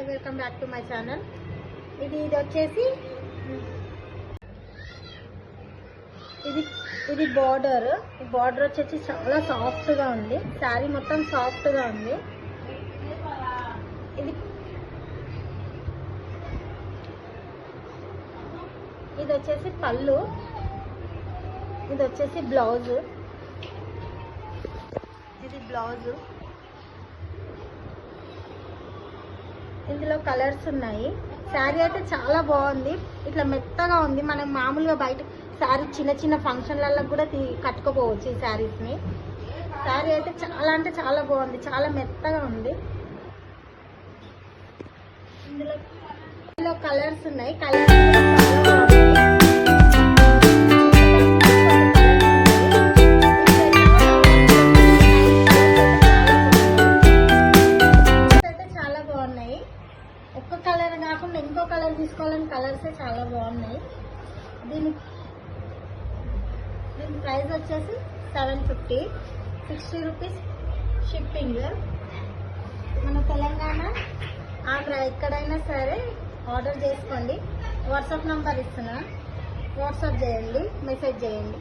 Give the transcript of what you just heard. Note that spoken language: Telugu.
Hi, welcome back to my channel. ఇది వచ్చేసి ఇది బార్డర్. ఈ బార్డర్ వచ్చేసి చాలా సాఫ్ట్గా ఉంది. శారీ మొత్తం సాఫ్ట్గా ఉంది. ఇది వచ్చేసి పళ్ళు. ఇది వచ్చేసి బ్లౌజ్. ఇది బ్లౌజ్. ఇందులో కలర్స్ ఉన్నాయి. శారీ అయితే చాలా బాగుంది. ఇట్లా మెత్తగా ఉంది. మనం మామూలుగా బయట శారీ చిన్న చిన్న ఫంక్షన్లలో కూడా కట్టుకోపోవచ్చు ఈ శారీస్ని. శారీ అయితే చాలా అంటే చాలా బాగుంది. చాలా మెత్తగా ఉంది. ఇందులో కలర్స్ ఉన్నాయి. కలర్స్ ఒక్క కలర్ కాకుండా ఇంకో కలర్ తీసుకోవాలని కలర్సే చాలా బాగున్నాయి. దీని ప్రైస్ వచ్చేసి 750, 60 రూపీస్ షిప్పింగ్. మన తెలంగాణ, ఆంధ్ర ఎక్కడైనా సరే ఆర్డర్ చేసుకోండి. వాట్సాప్ నంబర్ ఇస్తున్నా, వాట్సాప్ చేయండి, మెసేజ్ చేయండి.